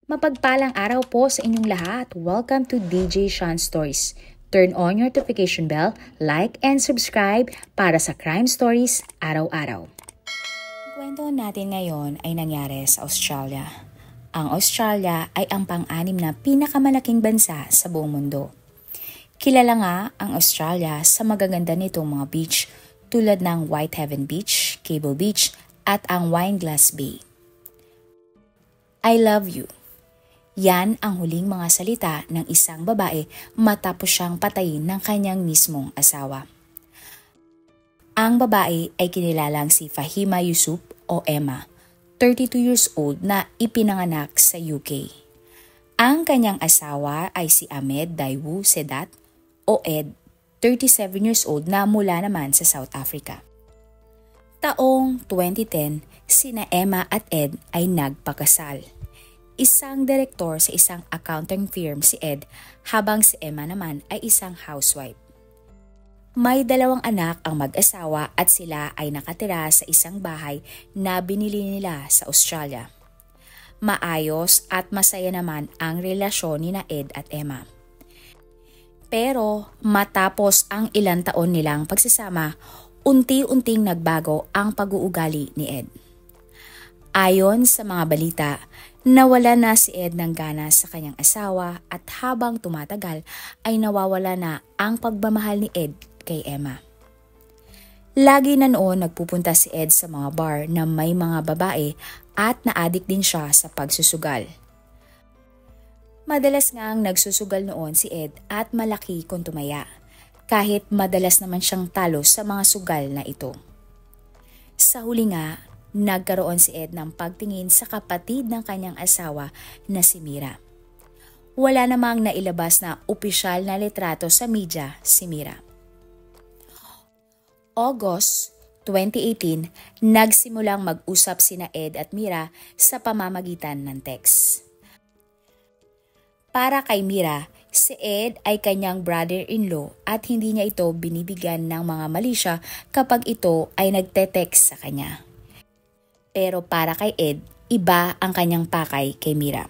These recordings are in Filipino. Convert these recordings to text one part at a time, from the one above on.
Mapagpalang araw po sa inyong lahat. Welcome to DJ Sean Stories. Turn on your notification bell, like and subscribe para sa crime stories araw-araw. Ang kwento natin ngayon ay nangyari sa Australia. Ang Australia ay ang pang-anim na pinakamalaking bansa sa buong mundo. Kilala nga ang Australia sa magaganda nitong mga beach tulad ng Whitehaven Beach, Cable Beach at ang Wineglass Bay. I love you. Yan ang huling mga salita ng isang babae matapos siyang patayin ng kanyang mismong asawa. Ang babae ay kinilalang si Fahima Yusuf o Emma, 32 years old na ipinanganak sa UK. Ang kanyang asawa ay si Ahmed Daewoo Sedat o Ed, 37 years old na mula naman sa South Africa. Taong 2010, sina Emma at Ed ay nagpakasal. Isang direktor sa isang accounting firm si Ed habang si Emma naman ay isang housewife. May 2 anak ang mag-asawa at sila ay nakatira sa isang bahay na binili nila sa Australia. Maayos at masaya naman ang relasyon ni Ed at Emma. Pero matapos ang ilang taon nilang pagsasama, unti-unting nagbago ang pag-uugali ni Ed. Ayon sa mga balita, nawala na si Ed ng gana sa kanyang asawa at habang tumatagal ay nawawala na ang pagmamahal ni Ed kay Emma. Lagi na noon nagpupunta si Ed sa mga bar na may mga babae at na-addict din siya sa pagsusugal. Madalas ngang nagsusugal noon si Ed at malaki kung tumaya, kahit madalas naman siyang talo sa mga sugal na ito. Sa huli nga, nagkaroon si Ed ng pagtingin sa kapatid ng kanyang asawa na si Mira. Wala namang nailabas na opisyal na litrato sa media si Mira. August 2018, nagsimulang mag-usap sina Ed at Mira sa pamamagitan ng text. Para kay Mira, si Ed ay kanyang brother-in-law at hindi niya ito binibigyan ng mga mali siya kapag ito ay nagte-text sa kanya. Pero para kay Ed, iba ang kanyang pakay kay Mira.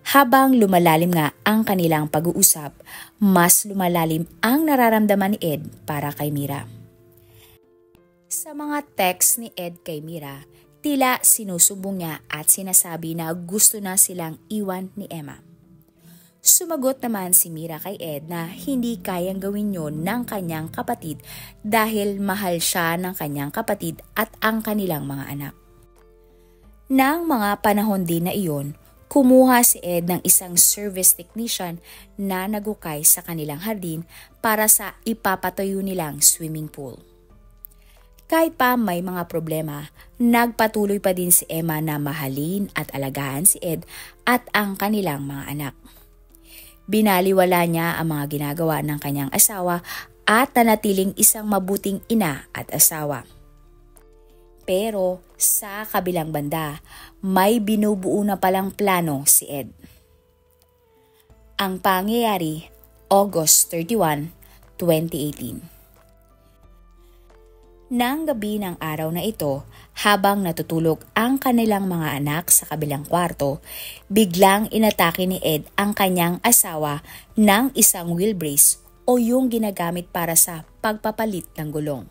Habang lumalalim nga ang kanilang pag-uusap, mas lumalalim ang nararamdaman ni Ed para kay Mira. Sa mga text ni Ed kay Mira, tila sinusubong niya at sinasabi na gusto na silang iwan ni Emma. Sumagot naman si Mira kay Ed na hindi kayang gawin yon ng kanyang kapatid dahil mahal siya ng kanyang kapatid at ang kanilang mga anak. Nang mga panahon din na iyon, kumuha si Ed ng isang service technician na nagukay sa kanilang hardin para sa ipapatayo nilang swimming pool. Kahit pa may mga problema, nagpatuloy pa din si Emma na mahalin at alagaan si Ed at ang kanilang mga anak. Binaliwala niya ang mga ginagawa ng kanyang asawa at nanatiling isang mabuting ina at asawa. Pero sa kabilang banda, may binubuo na palang plano si Ed. Ang pangyayari, August 31, 2018. Nang gabi ng araw na ito, habang natutulog ang kanilang mga anak sa kabilang kwarto, biglang inatake ni Ed ang kanyang asawa ng isang wheel brace o yung ginagamit para sa pagpapalit ng gulong.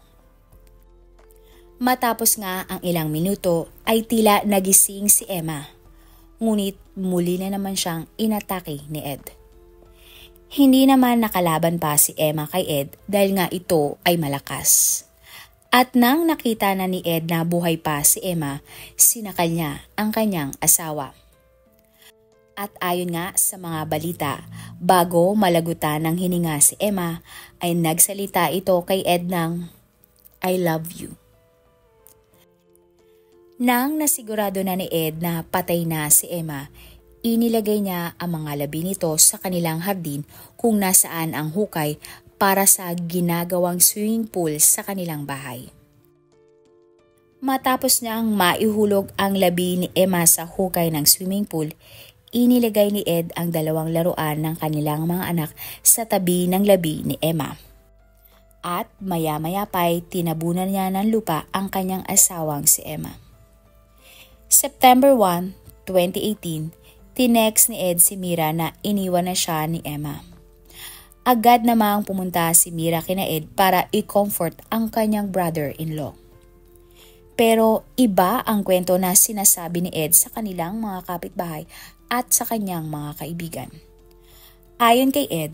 Matapos nga ang ilang minuto ay tila nagising si Emma, ngunit muli na naman siyang inatake ni Ed. Hindi naman nakalaban pa si Emma kay Ed dahil nga ito ay malakas. At nang nakita na ni Ed na buhay pa si Emma, sinakal niya ang kanyang asawa. At ayon nga sa mga balita, bago malagutan ng hininga si Emma, ay nagsalita ito kay Ed ng, "I love you." Nang nasigurado na ni Ed na patay na si Emma, inilagay niya ang mga labi nito sa kanilang hardin kung nasaan ang hukay para sa ginagawang swimming pool sa kanilang bahay. Matapos niyang maihulog ang labi ni Emma sa hukay ng swimming pool, inilagay ni Ed ang 2 laruan ng kanilang mga anak sa tabi ng labi ni Emma. At maya-maya pa'y tinabunan niya ng lupa ang kanyang asawang si Emma. September 1, 2018, Tinext ni Ed si Mira na iniwan na siya ni Emma. Agad namang pumunta si Mira kina Ed para i-comfort ang kanyang brother-in-law. Pero iba ang kwento na sinasabi ni Ed sa kanilang mga kapitbahay at sa kanyang mga kaibigan. Ayon kay Ed,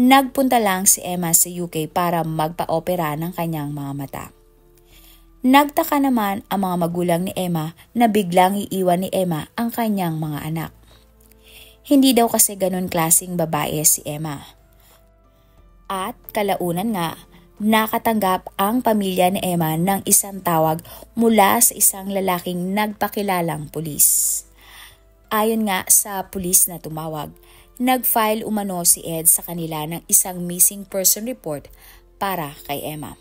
nagpunta lang si Emma sa UK para magpa-opera ng kanyang mga mata. Nagtaka naman ang mga magulang ni Emma na biglang iiwan ni Emma ang kanyang mga anak. Hindi daw kasi ganun klaseng babae si Emma. At kalaunan nga, nakatanggap ang pamilya ni Emma ng isang tawag mula sa isang lalaking nagpakilalang pulis. Ayon nga sa pulis na tumawag, nag-file umano si Ed sa kanila ng isang missing person report para kay Emma.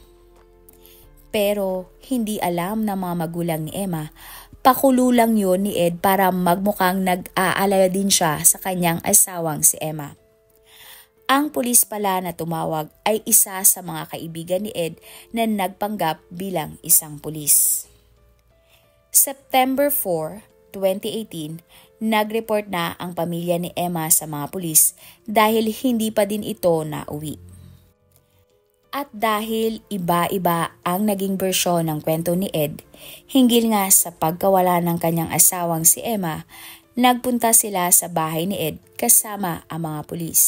Pero hindi alam ng mga magulang ni Emma, pakulo lang yun ni Ed para magmukhang nag-aalala din siya sa kanyang asawang si Emma. Ang pulis pala na tumawag ay isa sa mga kaibigan ni Ed na nagpanggap bilang isang pulis. September 4, 2018, nag-report na ang pamilya ni Emma sa mga pulis dahil hindi pa din ito nauwi. At dahil iba-iba ang naging bersyon ng kwento ni Ed, hinggil nga sa pagkawala ng kanyang asawang si Emma, nagpunta sila sa bahay ni Ed kasama ang mga pulis.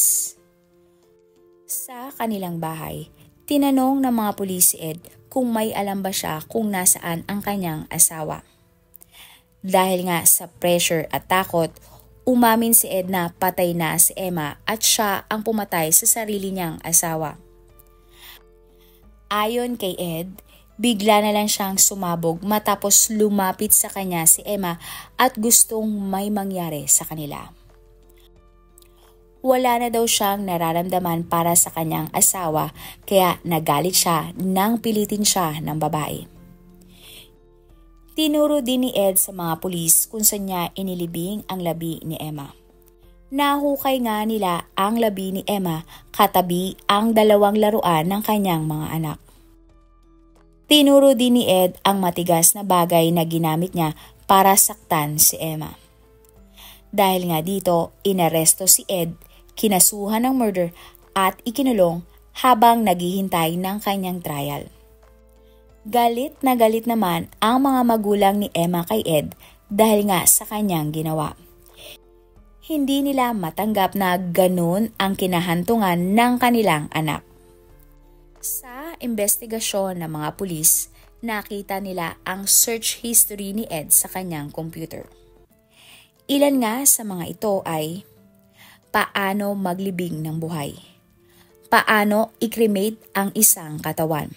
Sa kanilang bahay, tinanong ng mga pulis si Ed kung may alam ba siya kung nasaan ang kanyang asawa. Dahil nga sa pressure at takot, umamin si Ed na patay na si Emma at siya ang pumatay sa sarili niyang asawa. Ayon kay Ed, bigla na lang siyang sumabog matapos lumapit sa kanya si Emma at gustong may mangyari sa kanila. Wala na daw siyang nararamdaman para sa kanyang asawa kaya nagalit siya nang pilitin siya ng babae. Tinuro din ni Ed sa mga pulis kung saan niya inilibing ang labi ni Emma. Nahukay nga nila ang labi ni Emma katabi ang dalawang laruan ng kanyang mga anak. Tinuro din ni Ed ang matigas na bagay na ginamit niya para saktan si Emma. Dahil nga dito, inaresto si Ed, kinasuhan ng murder at ikinulong habang naghihintay ng kanyang trial. Galit na galit naman ang mga magulang ni Emma kay Ed dahil nga sa kanyang ginawa. Hindi nila matanggap na ganun ang kinahantungan ng kanilang anak. Sa investigasyon ng mga pulis, nakita nila ang search history ni Ed sa kanyang computer. Ilan nga sa mga ito ay paano maglibing ng buhay, paano i-cremate ang isang katawan,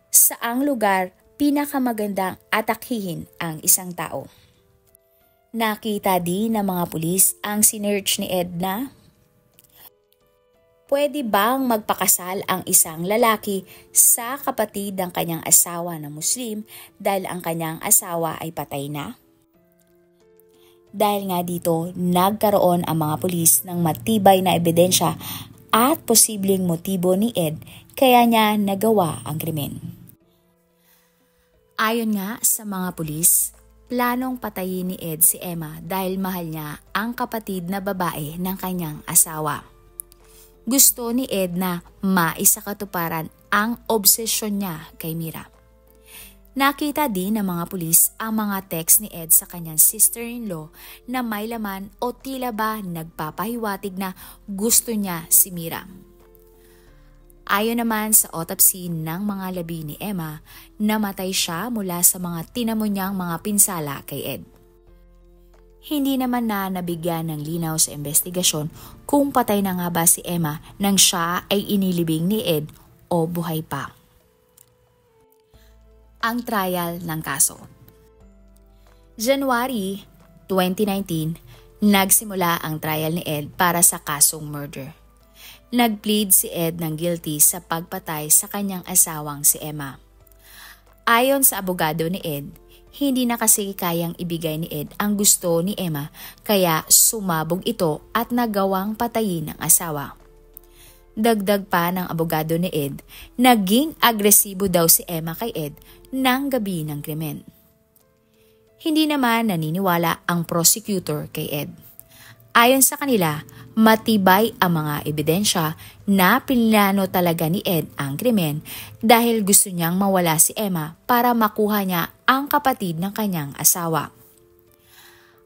saang lugar pinakamagandang atakihin ang isang tao. Nakita din ng mga pulis ang sinearch ni Ed na pwede bang magpakasal ang isang lalaki sa kapatid ng kanyang asawa na Muslim dahil ang kanyang asawa ay patay na? Dahil nga dito, nagkaroon ang mga pulis ng matibay na ebidensya at posibleng motibo ni Ed kaya niya nagawa ang krimen. Ayon nga sa mga pulis, planong patayin ni Ed si Emma dahil mahal niya ang kapatid na babae ng kanyang asawa. Gusto ni Ed na maisakatuparan ang obsesyon niya kay Mira. Nakita din ng mga pulis ang mga text ni Ed sa kanyang sister-in-law na may laman o tila ba nagpapahiwatig na gusto niya si Mira. Ayon naman sa autopsy ng mga labi ni Emma, namatay siya mula sa mga tinamo niyang mga pinsala kay Ed. Hindi naman na nabigyan ng linaw sa investigasyon kung patay na nga ba si Emma nang siya ay inilibing ni Ed o buhay pa. Ang trial ng kaso. January 2019, nagsimula ang trial ni Ed para sa kasong murder. Nag-plead si Ed ng guilty sa pagpatay sa kanyang asawang si Emma. Ayon sa abogado ni Ed, hindi na kasi kayang ibigay ni Ed ang gusto ni Emma kaya sumabog ito at nagawang patayin ng asawa. Dagdag pa ng abogado ni Ed, naging agresibo daw si Emma kay Ed ng gabi ng krimen. Hindi naman naniniwala ang prosecutor kay Ed. Ayon sa kanila, matibay ang mga ebidensya na pinlano talaga ni Ed ang krimen dahil gusto niyang mawala si Emma para makuha niya ang kapatid ng kanyang asawa.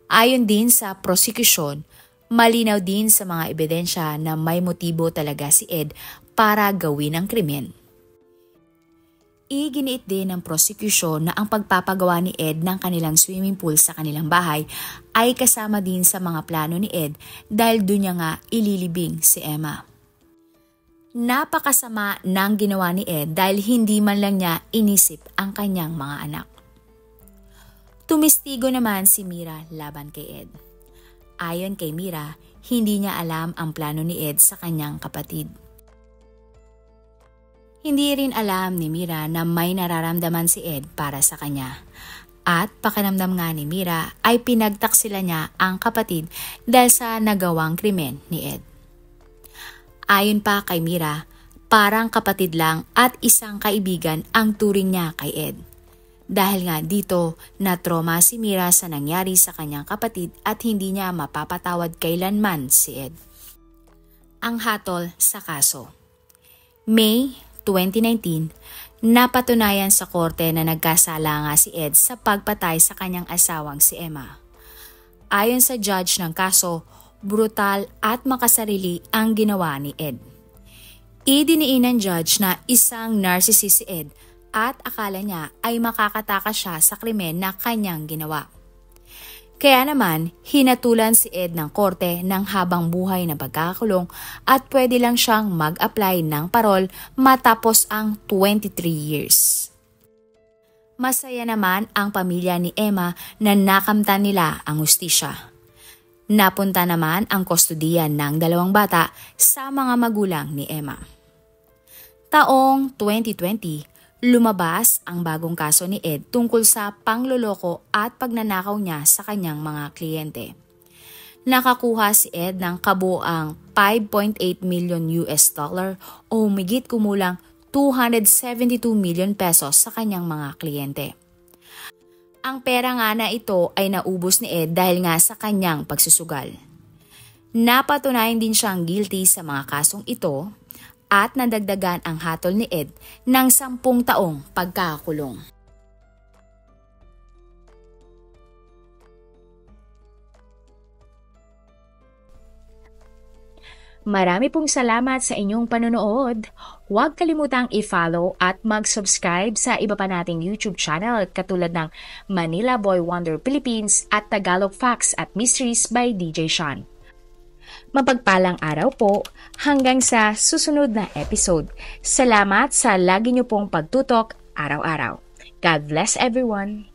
Ayon din sa prosekusyon, malinaw din sa mga ebidensya na may motibo talaga si Ed para gawin ang krimen. Iginiit din ng prosecution na ang pagpapagawa ni Ed ng kanilang swimming pool sa kanilang bahay ay kasama din sa mga plano ni Ed dahil doon niya nga ililibing si Emma. Napakasama ng ginawa ni Ed dahil hindi man lang niya inisip ang kanyang mga anak. Tumistigo naman si Mira laban kay Ed. Ayon kay Mira, hindi niya alam ang plano ni Ed sa kanyang kapatid. Hindi rin alam ni Mira na may nararamdaman si Ed para sa kanya. At pakiramdam nga ni Mira ay pinagtaksila niya ang kapatid dahil sa nagawang krimen ni Ed. Ayon pa kay Mira, parang kapatid lang at isang kaibigan ang turing niya kay Ed. Dahil nga dito, na-trauma si Mira sa nangyari sa kanyang kapatid at hindi niya mapapatawad kailanman si Ed. Ang hatol sa kaso. May 2019, napatunayan sa korte na nagkasala nga si Ed sa pagpatay sa kanyang asawang si Emma. Ayon sa judge ng kaso, brutal at makasarili ang ginawa ni Ed. Idiniin ng judge na isang narcissist si Ed at akala niya ay makakatakas siya sa krimen na kanyang ginawa. Kaya naman, hinatulan si Ed ng korte ng habang buhay na pagkakakulong at pwede lang siyang mag-apply ng parol matapos ang 23 years. Masaya naman ang pamilya ni Emma na nakamtan nila ang hustisya. Napunta naman ang kustodiyan ng dalawang bata sa mga magulang ni Emma. Taong 2020, lumabas ang bagong kaso ni Ed tungkol sa pangloloko at pagnanakaw niya sa kanyang mga kliyente. Nakakuha si Ed ng kabuang 5.8 million US dollar o humigit kumulang 272 million pesos sa kanyang mga kliyente. Ang pera nga na ito ay naubos ni Ed dahil nga sa kanyang pagsusugal. Napatunayan din siyang guilty sa mga kasong ito at nadagdagan ang hatol ni Ed ng 10 taong pagkakakulong. Marami pong salamat sa inyong panonood. Huwag kalimutang i-follow at mag-subscribe sa iba pa nating YouTube channel katulad ng Manila Boy Wonder Philippines at Tagalog Facts at Mysteries by DJ Sean. Mapagpalang araw po hanggang sa susunod na episode. Salamat sa lagi niyo pong pagtutok araw-araw. God bless everyone!